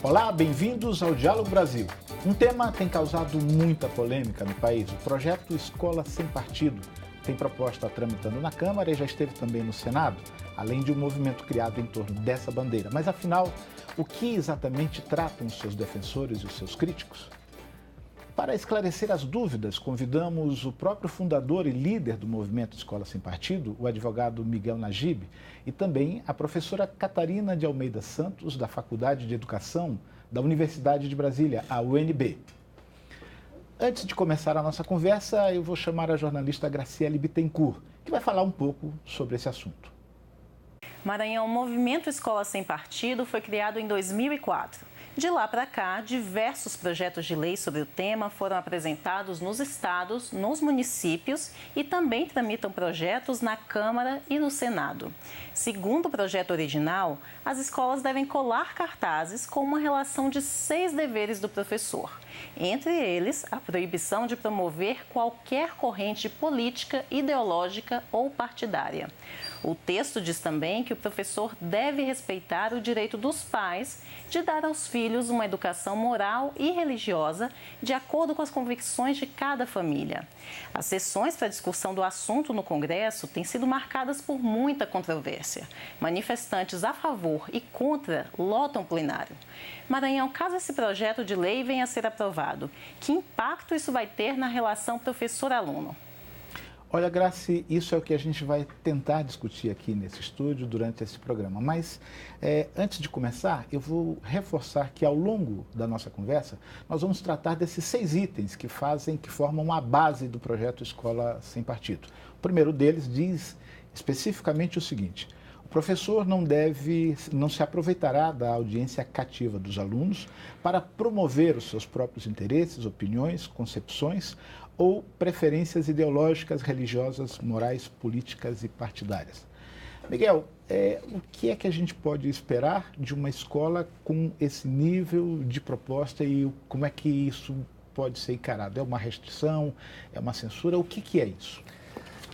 Olá, bem-vindos ao Diálogo Brasil. Um tema tem causado muita polêmica no país. O projeto Escola Sem Partido tem proposta tramitando na Câmara e já esteve também no Senado, além de um movimento criado em torno dessa bandeira. Mas, afinal, o que exatamente tratam os seus defensores e os seus críticos? Para esclarecer as dúvidas, convidamos o próprio fundador e líder do movimento Escola Sem Partido, o advogado Miguel Najib, e também a professora Catarina de Almeida Santos, da Faculdade de Educação da Universidade de Brasília, a UNB. Antes de começar a nossa conversa, eu vou chamar a jornalista Graciele Bittencourt, que vai falar um pouco sobre esse assunto. Maranhão, o movimento Escola Sem Partido foi criado em 2004. De lá para cá, diversos projetos de lei sobre o tema foram apresentados nos estados, nos municípios e também tramitam projetos na Câmara e no Senado. Segundo o projeto original, as escolas devem colar cartazes com uma relação de 6 deveres do professor. Entre eles, a proibição de promover qualquer corrente política, ideológica ou partidária. O texto diz também que o professor deve respeitar o direito dos pais de dar aos filhos uma educação moral e religiosa de acordo com as convicções de cada família. As sessões para discussão do assunto no Congresso têm sido marcadas por muita controvérsia. Manifestantes a favor e contra lotam o plenário. Maranhão, caso esse projeto de lei venha a ser aprovado, que impacto isso vai ter na relação professor-aluno? Olha, Graci, isso é o que a gente vai tentar discutir aqui nesse estúdio durante esse programa. Mas, antes de começar, eu vou reforçar que ao longo da nossa conversa, nós vamos tratar desses 6 itens que formam a base do projeto Escola Sem Partido. O primeiro deles diz especificamente o seguinte: o professor não se aproveitará da audiência cativa dos alunos para promover os seus próprios interesses, opiniões, concepções ou preferências ideológicas, religiosas, morais, políticas e partidárias. Miguel, o que é que a gente pode esperar de uma escola com esse nível de proposta e como é que isso pode ser encarado? É uma restrição? É uma censura? O que é isso?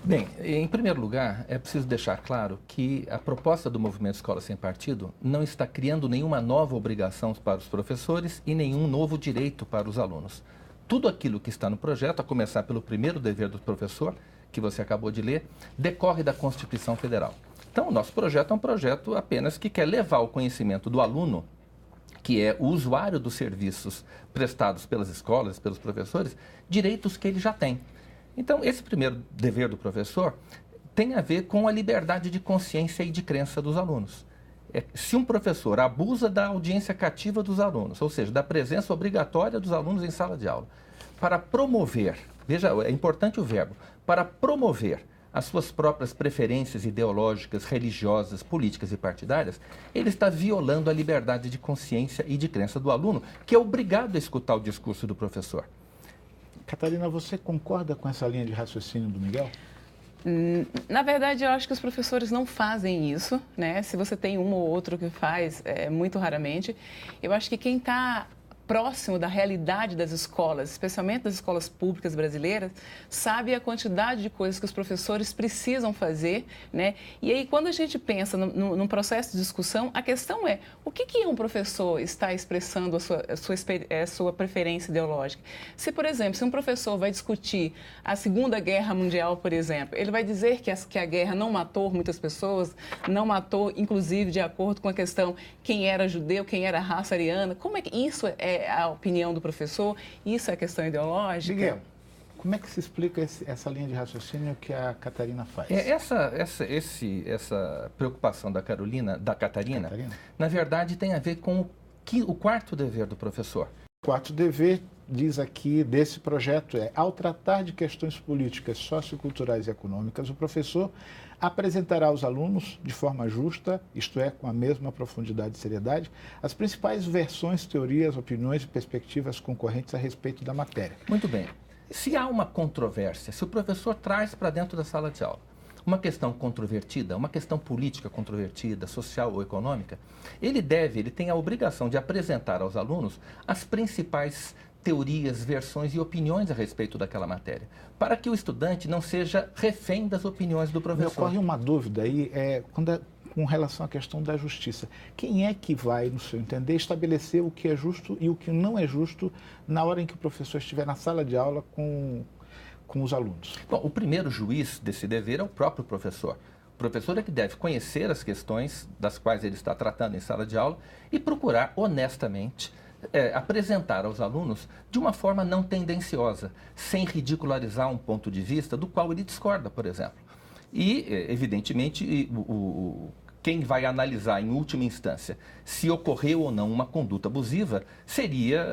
Bem, em primeiro lugar, é preciso deixar claro que a proposta do Movimento Escola Sem Partido não está criando nenhuma nova obrigação para os professores e nenhum novo direito para os alunos. Tudo aquilo que está no projeto, a começar pelo primeiro dever do professor, que você acabou de ler, decorre da Constituição Federal. Então, o nosso projeto é um projeto apenas que quer levar ao conhecimento do aluno, que é o usuário dos serviços prestados pelas escolas, pelos professores, direitos que ele já tem. Então, esse primeiro dever do professor tem a ver com a liberdade de consciência e de crença dos alunos. Se um professor abusa da audiência cativa dos alunos, ou seja, da presença obrigatória dos alunos em sala de aula, para promover, veja, é importante o verbo, para promover as suas próprias preferências ideológicas, religiosas, políticas e partidárias, ele está violando a liberdade de consciência e de crença do aluno, que é obrigado a escutar o discurso do professor. Catarina, você concorda com essa linha de raciocínio do Miguel? Na verdade, eu acho que os professores não fazem isso, né? Se você tem um ou outro que faz, muito raramente. Eu acho que quem está próximo da realidade das escolas, especialmente das escolas públicas brasileiras, sabe a quantidade de coisas que os professores precisam fazer, né? E aí, quando a gente pensa num processo de discussão, a questão é, o que um professor está expressando a sua preferência ideológica? Se, por exemplo, se um professor vai discutir a Segunda Guerra Mundial, por exemplo, ele vai dizer que a guerra não matou muitas pessoas, não matou, inclusive, de acordo com a questão quem era judeu, quem era raça ariana, como é que isso é a opinião do professor? Isso é questão ideológica? Miguel, como é que se explica essa linha de raciocínio que a Catarina faz? Essa preocupação da Catarina, na verdade, tem a ver com o quarto dever do professor. O quarto dever, diz aqui, desse projeto ao tratar de questões políticas, socioculturais e econômicas, o professor apresentará aos alunos, de forma justa, isto é, com a mesma profundidade e seriedade, as principais versões, teorias, opiniões e perspectivas concorrentes a respeito da matéria. Muito bem. Se há uma controvérsia, se o professor traz para dentro da sala de aula uma questão controvertida, uma questão política controvertida, social ou econômica, ele tem a obrigação de apresentar aos alunos as principais teorias, versões e opiniões a respeito daquela matéria, para que o estudante não seja refém das opiniões do professor. Me ocorre uma dúvida aí, com relação à questão da justiça. Quem é que vai, no seu entender, estabelecer o que é justo e o que não é justo na hora em que o professor estiver na sala de aula com os alunos? Bom, o primeiro juiz desse dever é o próprio professor. O professor é que deve conhecer as questões das quais ele está tratando em sala de aula e procurar honestamente apresentar aos alunos de uma forma não tendenciosa, sem ridicularizar um ponto de vista do qual ele discorda, por exemplo. E, evidentemente, quem vai analisar em última instância se ocorreu ou não uma conduta abusiva seriam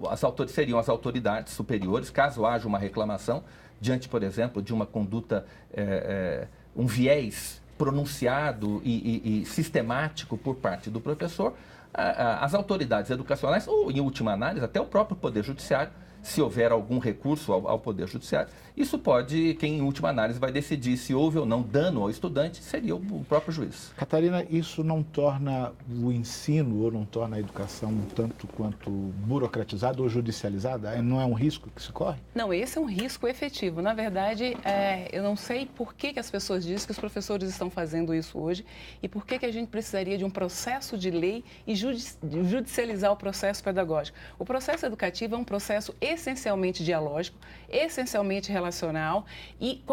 as autoridades superiores, caso haja uma reclamação diante, por exemplo, de uma conduta, um viés pronunciado e sistemático por parte do professor, as autoridades educacionais ou, em última análise, até o próprio Poder Judiciário, se houver algum recurso ao Poder Judiciário. Isso pode, quem em última análise vai decidir se houve ou não dano ao estudante, seria o próprio juiz. Catarina, isso não torna o ensino ou não torna a educação um tanto quanto burocratizada ou judicializada? Não é um risco que se corre? Não, esse é um risco efetivo. Na verdade, eu não sei por que as pessoas dizem que os professores estão fazendo isso hoje e por que a gente precisaria de um processo de lei e judicializar o processo pedagógico. O processo educativo é um processo essencialmente dialógico, essencialmente relacional e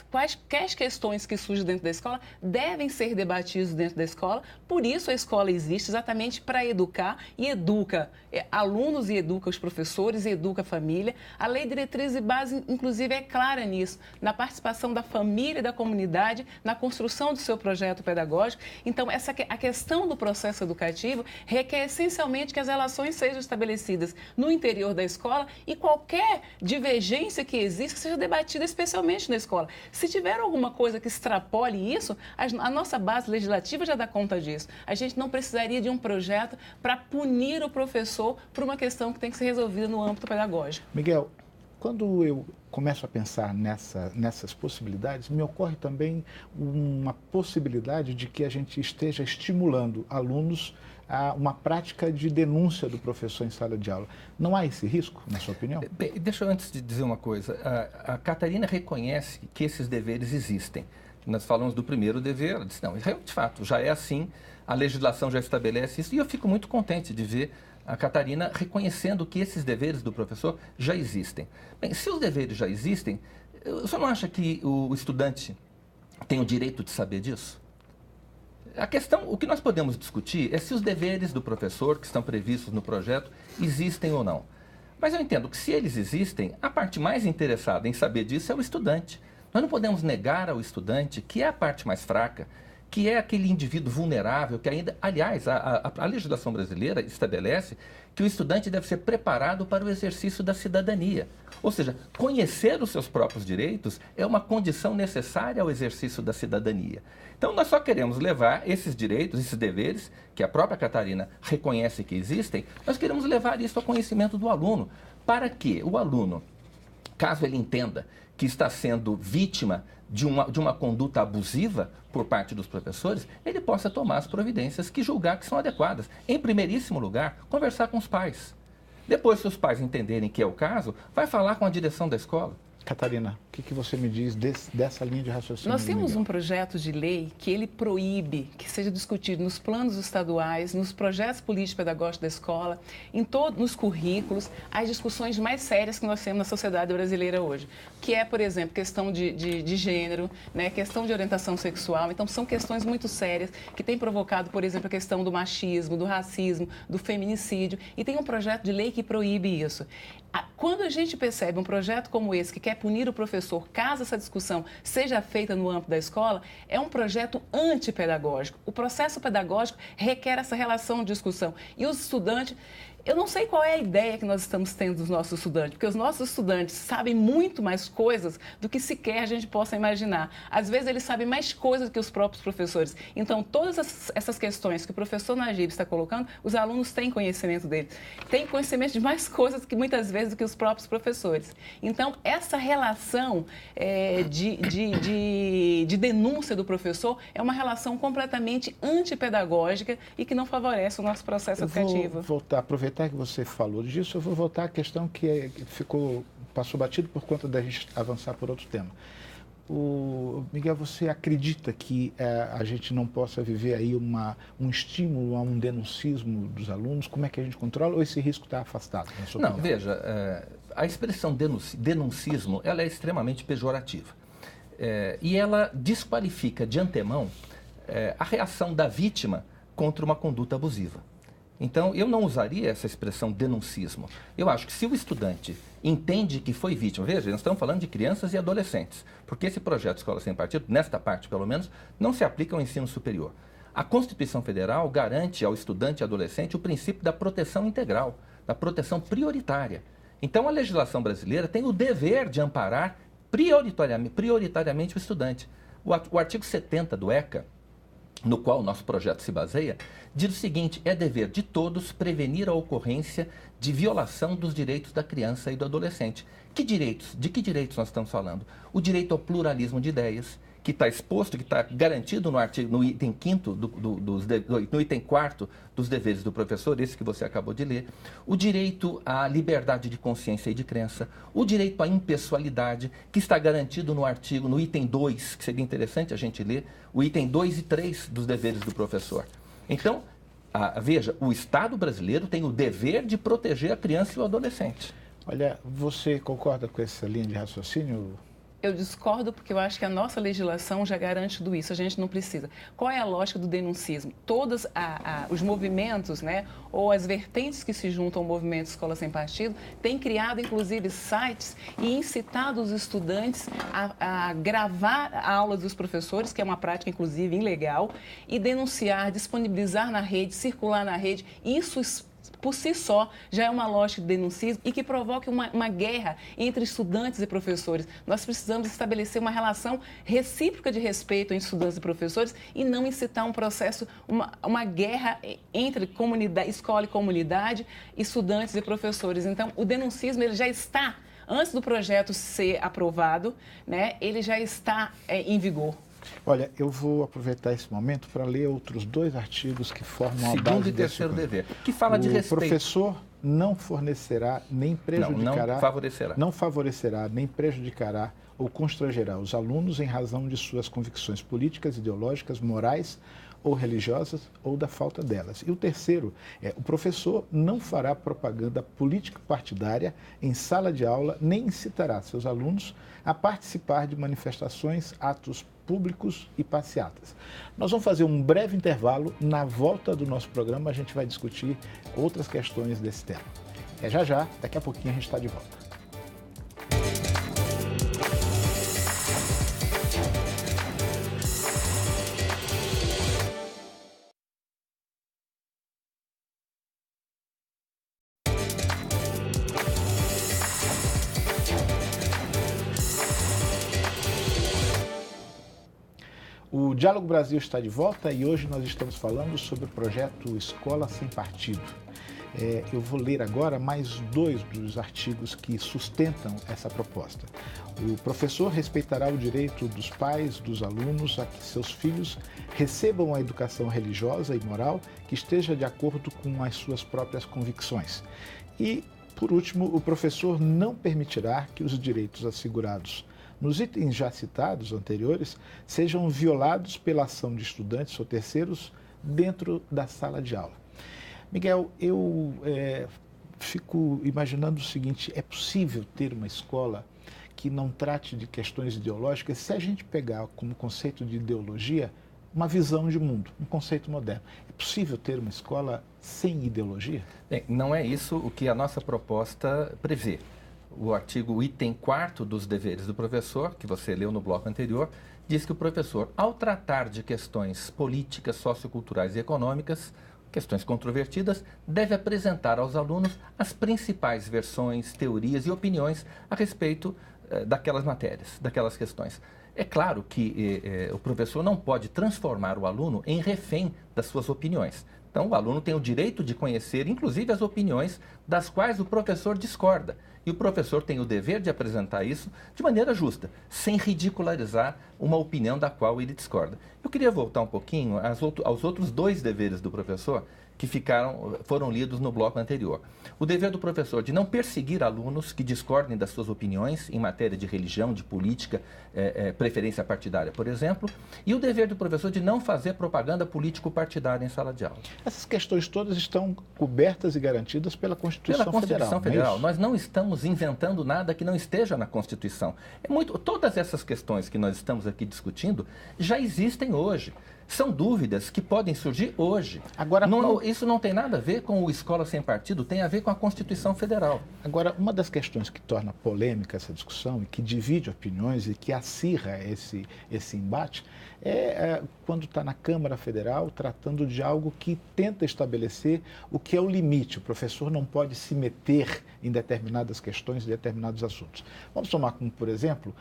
quaisquer questões que surgem dentro da escola devem ser debatidas dentro da escola. Por isso a escola existe exatamente para educar e educa alunos e educa os professores e educa a família. A Lei Diretriz e Base, inclusive, é clara nisso, na participação da família e da comunidade na construção do seu projeto pedagógico. Então, a questão do processo educativo requer essencialmente que as relações sejam estabelecidas no interior da escola e qualquer divergência que exista seja debatida especialmente na escola. Se tiver alguma coisa que extrapole isso, a nossa base legislativa já dá conta disso. A gente não precisaria de um projeto para punir o professor por uma questão que tem que ser resolvida no âmbito pedagógico. Miguel, quando eu começo a pensar nessas possibilidades, me ocorre também uma possibilidade de que a gente esteja estimulando alunos a uma prática de denúncia do professor em sala de aula. Não há esse risco, na sua opinião? Bem, deixa eu antes de dizer uma coisa. A Catarina reconhece que esses deveres existem. Nós falamos do primeiro dever, ela disse, não, de fato, já é assim, a legislação já estabelece isso, e eu fico muito contente de ver a Catarina reconhecendo que esses deveres do professor já existem. Bem, se os deveres já existem, você não acha que o estudante tem o direito de saber disso? A questão, o que nós podemos discutir é se os deveres do professor, que estão previstos no projeto, existem ou não. Mas eu entendo que se eles existem, a parte mais interessada em saber disso é o estudante. Nós não podemos negar ao estudante, que é a parte mais fraca, que é aquele indivíduo vulnerável, que ainda, aliás, a legislação brasileira estabelece que o estudante deve ser preparado para o exercício da cidadania. Ou seja, conhecer os seus próprios direitos é uma condição necessária ao exercício da cidadania. Então, nós só queremos levar esses direitos, esses deveres, que a própria Catarina reconhece que existem, nós queremos levar isso ao conhecimento do aluno, para que o aluno, caso ele entenda que está sendo vítima de uma conduta abusiva por parte dos professores, ele possa tomar as providências que julgar que são adequadas. Em primeiríssimo lugar, conversar com os pais. Depois, se os pais entenderem que é o caso, vai falar com a direção da escola. Catarina, o que você me diz dessa linha de raciocínio? Nós temos um projeto de lei que ele proíbe que seja discutido nos planos estaduais, nos projetos político-pedagógicos da escola, nos currículos, as discussões mais sérias que nós temos na sociedade brasileira hoje, que é, por exemplo, questão de gênero, né, questão de orientação sexual. Então, são questões muito sérias que têm provocado, por exemplo, a questão do machismo, do racismo, do feminicídio, e tem um projeto de lei que proíbe isso. Quando a gente percebe um projeto como esse, que quer punir o professor, caso essa discussão seja feita no âmbito da escola, é um projeto antipedagógico. O processo pedagógico requer essa relação de discussão. E os estudantes... Eu não sei qual é a ideia que nós estamos tendo dos nossos estudantes, porque os nossos estudantes sabem muito mais coisas do que sequer a gente possa imaginar. Às vezes, eles sabem mais coisas do que os próprios professores. Então, todas essas questões que o professor Najib está colocando, os alunos têm conhecimento dele. Têm conhecimento de mais coisas que muitas vezes do que os próprios professores. Então, essa relação de denúncia do professor é uma relação completamente antipedagógica e que não favorece o nosso processo educativo. Vou aproveitar que você falou disso, eu vou voltar à questão que passou batido por conta da gente avançar por outro tema. Miguel, você acredita que a gente não possa viver aí um estímulo a um denuncismo dos alunos? Como é que a gente controla ou esse risco está afastado? Na sua opinião? Veja, a expressão denuncismo ela é extremamente pejorativa e ela desqualifica de antemão a reação da vítima contra uma conduta abusiva. Então, eu não usaria essa expressão denuncismo. Eu acho que se o estudante entende que foi vítima, veja, nós estamos falando de crianças e adolescentes, porque esse projeto Escola Sem Partido, nesta parte pelo menos, não se aplica ao ensino superior. A Constituição Federal garante ao estudante e adolescente o princípio da proteção integral, da proteção prioritária. Então, a legislação brasileira tem o dever de amparar prioritariamente o estudante. O artigo 70 do ECA, no qual o nosso projeto se baseia, diz o seguinte: é dever de todos prevenir a ocorrência de violação dos direitos da criança e do adolescente. Que direitos? De que direitos nós estamos falando? O direito ao pluralismo de ideias, que está exposto, que está garantido no item 5º, no item 4º dos deveres do professor, esse que você acabou de ler. O direito à liberdade de consciência e de crença. O direito à impessoalidade, que está garantido no item 2, que seria interessante a gente ler, o item 2 e 3 dos deveres do professor. Então, veja, o Estado brasileiro tem o dever de proteger a criança e o adolescente. Olha, você concorda com essa linha de raciocínio? Eu discordo porque eu acho que a nossa legislação já garante tudo isso, a gente não precisa. Qual é a lógica do denuncismo? Todos os movimentos, né, ou as vertentes que se juntam ao movimento Escola Sem Partido, têm criado, inclusive, sites e incitado os estudantes a gravar a aula dos professores, que é uma prática, inclusive, ilegal, e denunciar, disponibilizar na rede, circular na rede. Isso por si só, já é uma lógica de denuncismo e que provoca uma guerra entre estudantes e professores. Nós precisamos estabelecer uma relação recíproca de respeito entre estudantes e professores e não incitar um processo, uma guerra entre escola e comunidade, estudantes e professores. Então, o denuncismo ele já está, antes do projeto ser aprovado, né, ele já está em vigor. Olha, eu vou aproveitar esse momento para ler outros 2 artigos que formam a base Segundo e terceiro dever, que fala de respeito. O professor não fornecerá nem prejudicará, não favorecerá nem prejudicará ou constrangerá os alunos em razão de suas convicções políticas, ideológicas, morais ou religiosas ou da falta delas. E o terceiro o professor não fará propaganda política partidária em sala de aula, nem incitará seus alunos a participar de manifestações, atos públicos e passeatas. Nós vamos fazer um breve intervalo. Na volta do nosso programa, a gente vai discutir outras questões desse tema. Já, daqui a pouquinho a gente está de volta. O Diálogo Brasil está de volta e hoje nós estamos falando sobre o projeto Escola Sem Partido. Eu vou ler agora mais 2 dos artigos que sustentam essa proposta. O professor respeitará o direito dos pais, dos alunos, a que seus filhos recebam a educação religiosa e moral que esteja de acordo com as suas próprias convicções. E, por último, o professor não permitirá que os direitos assegurados nos itens já citados anteriores, sejam violados pela ação de estudantes ou terceiros dentro da sala de aula. Miguel, eu fico imaginando o seguinte: é possível ter uma escola que não trate de questões ideológicas se a gente pegar como conceito de ideologia uma visão de mundo, um conceito moderno. É possível ter uma escola sem ideologia? Bem, não é isso o que a nossa proposta prevê. O item 4º dos deveres do professor, que você leu no bloco anterior, diz que o professor, ao tratar de questões políticas, socioculturais e econômicas, questões controvertidas, deve apresentar aos alunos as principais versões, teorias e opiniões a respeito daquelas matérias, daquelas questões. É claro que o professor não pode transformar o aluno em refém das suas opiniões. Então, o aluno tem o direito de conhecer, inclusive, as opiniões das quais o professor discorda. E o professor tem o dever de apresentar isso de maneira justa, sem ridicularizar uma opinião da qual ele discorda. Eu queria voltar um pouquinho aos outros 2 deveres do professor, que foram lidos no bloco anterior. O dever do professor de não perseguir alunos que discordem das suas opiniões em matéria de religião, de política, preferência partidária, por exemplo, e o dever do professor de não fazer propaganda político-partidária em sala de aula. Essas questões todas estão cobertas e garantidas pela Constituição Federal. Federal. Nós não estamos inventando nada que não esteja na Constituição. Todas essas questões que nós estamos aqui discutindo já existem hoje. São dúvidas que podem surgir hoje. Agora, isso não tem nada a ver com o Escola Sem Partido, tem a ver com a Constituição Federal. Agora, uma das questões que torna polêmica essa discussão e que divide opiniões e que acirra esse embate é quando está na Câmara Federal tratando de algo que tenta estabelecer o que é o limite. O professor não pode se meter em determinadas questões, em determinados assuntos. Vamos tomar como, por exemplo,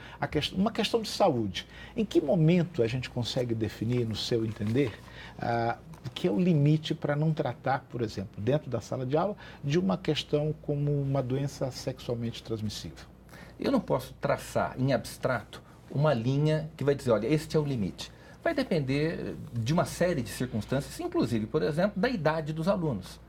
uma questão de saúde. Em que momento a gente consegue definir, no seu entender, o que é o limite para não tratar, por exemplo, dentro da sala de aula, de uma questão como uma doença sexualmente transmissível? Eu não posso traçar em abstrato uma linha que vai dizer, olha, este é o limite. Vai depender de uma série de circunstâncias, inclusive, por exemplo, da idade dos alunos.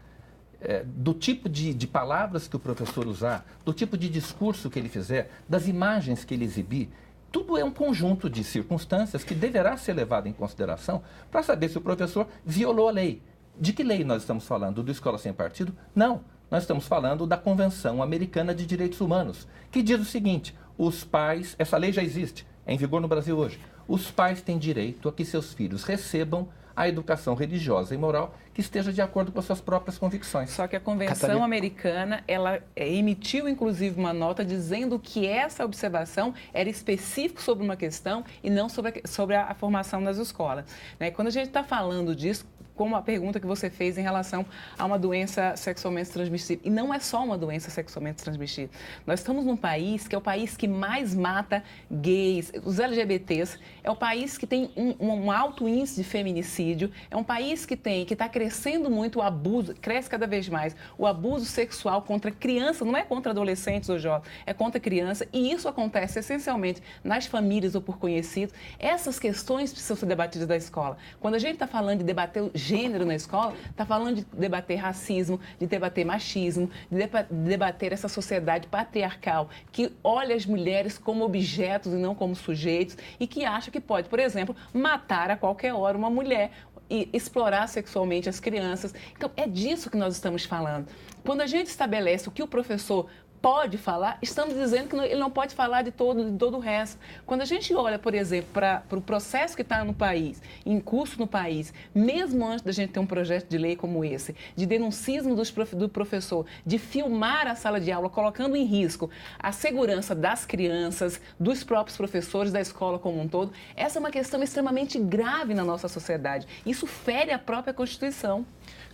Do tipo de palavras que o professor usar, do tipo de discurso que ele fizer, das imagens que ele exibir. Tudo é um conjunto de circunstâncias que deverá ser levado em consideração para saber se o professor violou a lei. De que lei nós estamos falando? Do Escola Sem Partido? Não. Nós estamos falando da Convenção Americana de Direitos Humanos, que diz o seguinte, os pais, essa lei já existe, é em vigor no Brasil hoje, os pais têm direito a que seus filhos recebam a educação religiosa e moral que esteja de acordo com as suas próprias convicções. Só que a Convenção Americana, ela emitiu, inclusive, uma nota dizendo que essa observação era específica sobre uma questão e não sobre a formação das escolas. Né? Quando a gente está falando disso, como a pergunta que você fez em relação a uma doença sexualmente transmissível. E não é só uma doença sexualmente transmissível. Nós estamos num país que é o país que mais mata gays, os LGBTs, é o país que tem um alto índice de feminicídio, é um país que está crescendo muito o abuso, cresce cada vez mais, o abuso sexual contra crianças, não é contra adolescentes ou jovens, é contra criança, e isso acontece essencialmente nas famílias ou por conhecidos. Essas questões precisam ser debatidas na escola. Quando a gente está falando de debater gênero na escola, está falando de debater racismo, de debater machismo, de debater essa sociedade patriarcal que olha as mulheres como objetos e não como sujeitos e que acha que pode, por exemplo, matar a qualquer hora uma mulher e explorar sexualmente as crianças. Então, é disso que nós estamos falando. Quando a gente estabelece o que o professor pode falar, estamos dizendo que ele não pode falar de todo o resto. Quando a gente olha, por exemplo, para o processo que está no país, em curso no país, mesmo antes da gente ter um projeto de lei como esse, de denuncismo do professor, de filmar a sala de aula, colocando em risco a segurança das crianças, dos próprios professores, da escola como um todo, essa é uma questão extremamente grave na nossa sociedade. Isso fere a própria Constituição.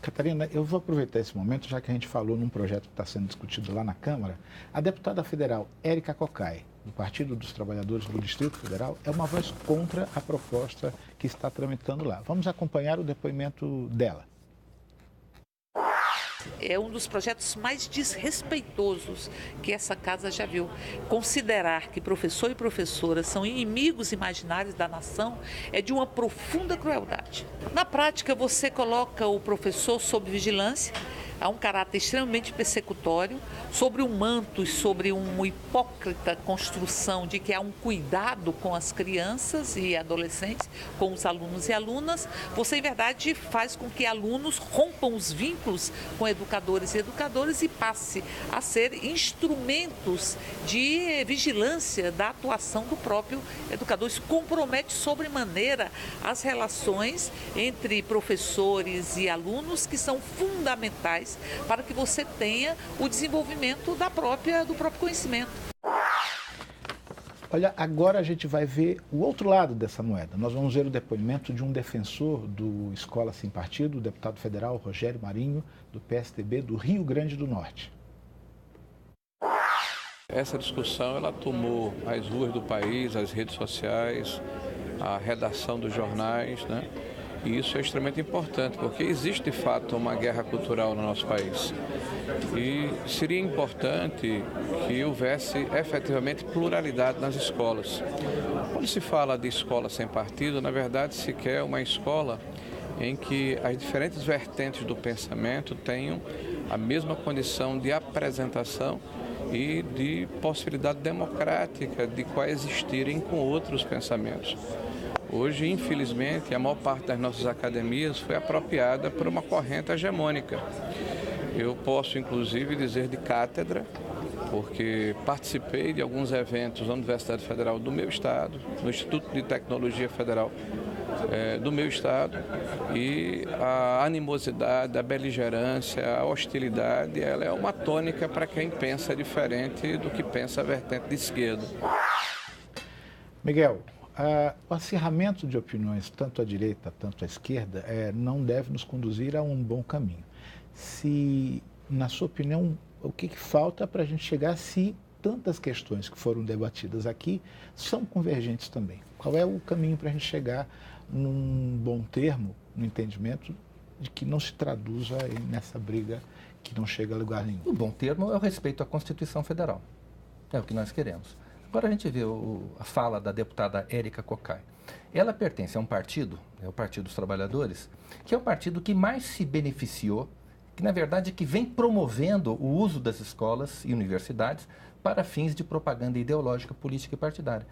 Catarina, eu vou aproveitar esse momento, já que a gente falou num projeto que está sendo discutido lá na Câmara. A deputada federal Érica Cocai, do Partido dos Trabalhadores do Distrito Federal, é uma voz contra a proposta que está tramitando lá. Vamos acompanhar o depoimento dela. É um dos projetos mais desrespeitosos que essa casa já viu. Considerar que professor e professora são inimigos imaginários da nação é de uma profunda crueldade. Na prática, você coloca o professor sob vigilância, há um caráter extremamente persecutório, sobre um manto e sobre uma hipócrita construção de que há um cuidado com as crianças e adolescentes, com os alunos e alunas. Você, em verdade, faz com que alunos rompam os vínculos com educadores e educadoras e passe a ser instrumentos de vigilância da atuação do próprio educador. Isso compromete sobremaneira as relações entre professores e alunos, que são fundamentais para que você tenha o desenvolvimento do próprio conhecimento. Olha, agora a gente vai ver o outro lado dessa moeda. Nós vamos ver o depoimento de um defensor do Escola Sem Partido, o deputado federal Rogério Marinho, do PSDB do Rio Grande do Norte. Essa discussão ela tomou as ruas do país, as redes sociais, a redação dos jornais, né? E isso é extremamente importante, porque existe de fato uma guerra cultural no nosso país. E seria importante que houvesse efetivamente pluralidade nas escolas. Quando se fala de escola sem partido, na verdade se quer uma escola em que as diferentes vertentes do pensamento tenham a mesma condição de apresentação e de possibilidade democrática de coexistirem com outros pensamentos. Hoje, infelizmente, a maior parte das nossas academias foi apropriada por uma corrente hegemônica. Eu posso, inclusive, dizer de cátedra, porque participei de alguns eventos na Universidade Federal do meu estado, no Instituto de Tecnologia Federal do meu estado, e a animosidade, a beligerância, a hostilidade, ela é uma tônica para quem pensa diferente do que pensa a vertente de esquerda. Miguel, o acirramento de opiniões, tanto à direita, tanto à esquerda, não deve nos conduzir a um bom caminho. Se, na sua opinião, o que falta para a gente chegar se tantas questões que foram debatidas aqui são convergentes também? Qual é o caminho para a gente chegar num bom termo, no entendimento de que não se traduza nessa briga que não chega a lugar nenhum? O bom termo é o respeito à Constituição Federal. É o que nós queremos. Agora a gente vê a fala da deputada Érica Cocai. Ela pertence a um partido, o Partido dos Trabalhadores, que é o partido que mais se beneficiou, que na verdade que vem promovendo o uso das escolas e universidades para fins de propaganda ideológica, política e partidária.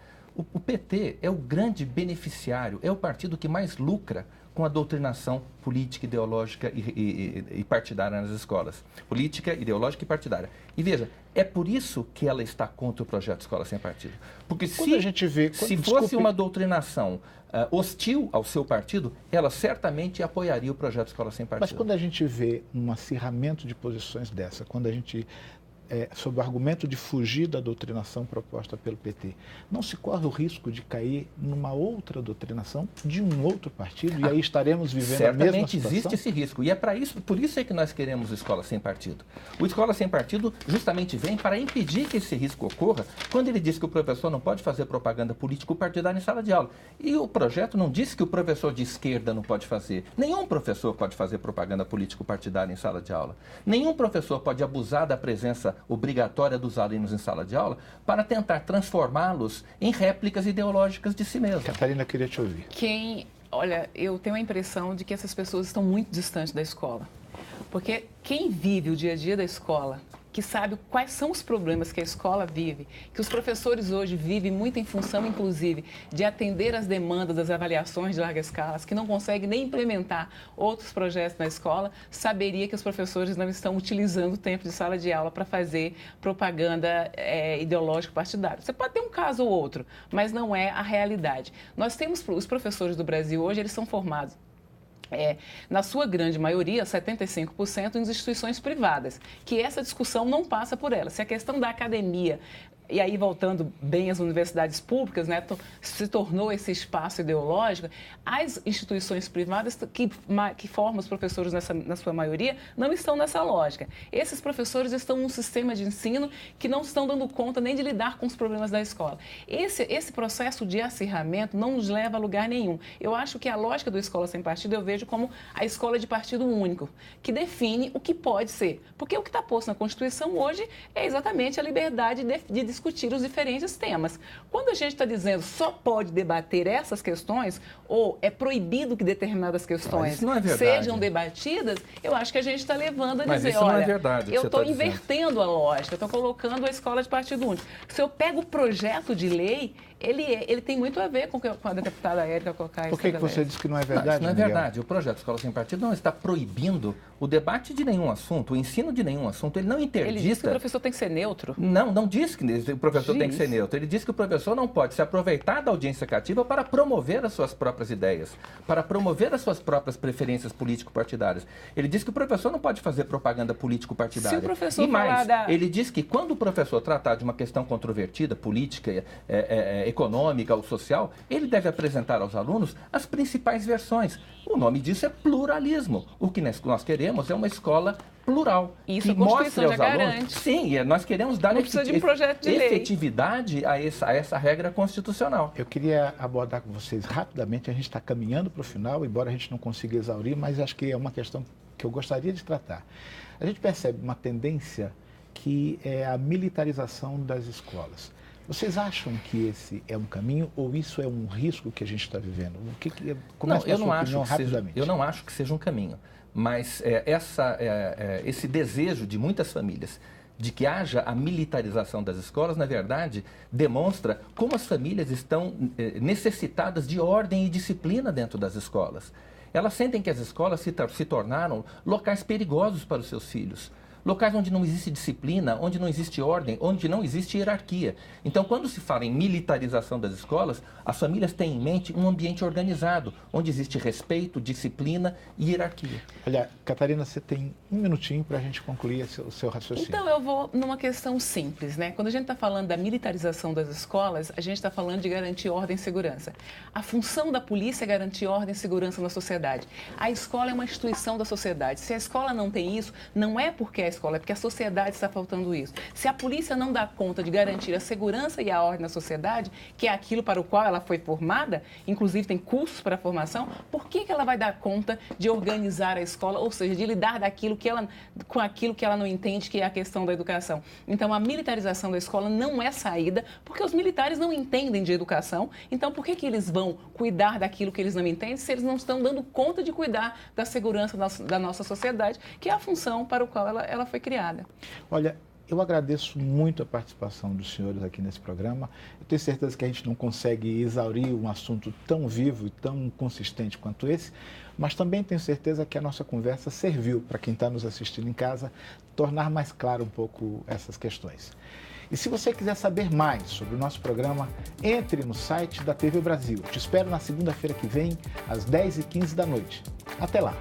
O PT é o grande beneficiário, é o partido que mais lucra com a doutrinação política, ideológica e partidária nas escolas. Política, ideológica e partidária. E veja, é por isso que ela está contra o projeto Escola Sem Partido. Porque se fosse uma doutrinação hostil ao seu partido, ela certamente apoiaria o projeto Escola Sem Partido. Mas quando a gente vê um acirramento de posições dessa, quando a gente sob o argumento de fugir da doutrinação proposta pelo PT, não se corre o risco de cair numa outra doutrinação de um outro partido e aí estaremos vivendo a mesma situação? Certamente existe esse risco e é para isso, por isso é que nós queremos Escola Sem Partido. O Escola Sem Partido justamente vem para impedir que esse risco ocorra quando ele diz que o professor não pode fazer propaganda político-partidária em sala de aula. E o projeto não diz que o professor de esquerda não pode fazer. Nenhum professor pode fazer propaganda político-partidária em sala de aula. Nenhum professor pode abusar da presença obrigatória dos alunos em sala de aula para tentar transformá-los em réplicas ideológicas de si mesmo. Catarina, queria te ouvir. Olha, eu tenho a impressão de que essas pessoas estão muito distantes da escola. Porque quem vive o dia a dia da escola, que sabe quais são os problemas que a escola vive, que os professores hoje vivem muito em função, inclusive, de atender às demandas das avaliações de larga escala, que não conseguem nem implementar outros projetos na escola, saberia que os professores não estão utilizando o tempo de sala de aula para fazer propaganda ideológica partidária. Você pode ter um caso ou outro, mas não é a realidade. Nós temos os professores do Brasil hoje, eles são formados na sua grande maioria, 75%, em instituições privadas, que essa discussão não passa por ela. Se a questão da academia, e aí voltando bem às universidades públicas, né, se tornou esse espaço ideológico, as instituições privadas que formam os professores na sua maioria não estão nessa lógica. Esses professores estão num sistema de ensino que não estão dando conta nem de lidar com os problemas da escola. Esse processo de acirramento não nos leva a lugar nenhum. Eu acho que a lógica do Escola Sem Partido eu vejo como a escola de partido único, que define o que pode ser. Porque o que está posto na Constituição hoje é exatamente a liberdade de discutir os diferentes temas. Quando a gente está dizendo só pode debater essas questões ou é proibido que determinadas questões sejam debatidas, eu acho que a gente está levando a dizer, olha, eu estou invertendo a lógica, estou colocando a escola de partido único. Se eu pego o projeto de lei, ele tem muito a ver com a deputada Érica Cocai. Por que você disse que não é verdade, Não é verdade. O projeto Escola Sem Partido não está proibindo o debate de nenhum assunto, o ensino de nenhum assunto. Ele não interdita... Ele diz que o professor tem que ser neutro? Não diz que o professor tem que ser neutro. Ele diz que o professor não pode se aproveitar da audiência cativa para promover as suas próprias ideias, para promover as suas próprias preferências político-partidárias. Ele diz que o professor não pode fazer propaganda político-partidária. Se o professor ele diz que quando o professor tratar de uma questão controvertida, política, econômica ou social, ele deve apresentar aos alunos as principais versões. O nome disso é pluralismo. O que nós queremos é uma escola plural. Isso que a Constituição mostre aos já alunos. garante. Sim, nós queremos dar efetividade a essa regra constitucional. Eu queria abordar com vocês rapidamente, a gente está caminhando para o final, embora a gente não consiga exaurir, mas acho que é uma questão que eu gostaria de tratar. A gente percebe uma tendência que é a militarização das escolas. Vocês acham que esse é um caminho ou isso é um risco que a gente está vivendo? Eu não acho que seja um caminho, mas esse desejo de muitas famílias de que haja a militarização das escolas, na verdade, demonstra como as famílias estão necessitadas de ordem e disciplina dentro das escolas. Elas sentem que as escolas se tornaram locais perigosos para os seus filhos. Locais onde não existe disciplina, onde não existe ordem, onde não existe hierarquia. Então, quando se fala em militarização das escolas, as famílias têm em mente um ambiente organizado, onde existe respeito, disciplina e hierarquia. Olha, Catarina, você tem um minutinho para a gente concluir o seu raciocínio. Então, eu vou numa questão simples, né? Quando a gente está falando da militarização das escolas, a gente está falando de garantir ordem e segurança. A função da polícia é garantir ordem e segurança na sociedade. A escola é uma instituição da sociedade. Se a escola não tem isso, não é porque a escola, é porque a sociedade está faltando isso. Se a polícia não dá conta de garantir a segurança e a ordem na sociedade, que é aquilo para o qual ela foi formada, inclusive tem cursos para a formação, por que ela vai dar conta de organizar a escola, ou seja, de lidar com aquilo que ela não entende, que é a questão da educação? Então, a militarização da escola não é saída, porque os militares não entendem de educação. Então, por que eles vão cuidar daquilo que eles não entendem se eles não estão dando conta de cuidar da segurança da nossa sociedade, que é a função para o qual ela foi criada? Olha, eu agradeço muito a participação dos senhores aqui nesse programa. Eu tenho certeza que a gente não consegue exaurir um assunto tão vivo e tão consistente quanto esse, mas também tenho certeza que a nossa conversa serviu para quem está nos assistindo em casa tornar mais claro um pouco essas questões. E se você quiser saber mais sobre o nosso programa, entre no site da TV Brasil. Te espero na segunda-feira que vem, às 10h15 da noite. Até lá!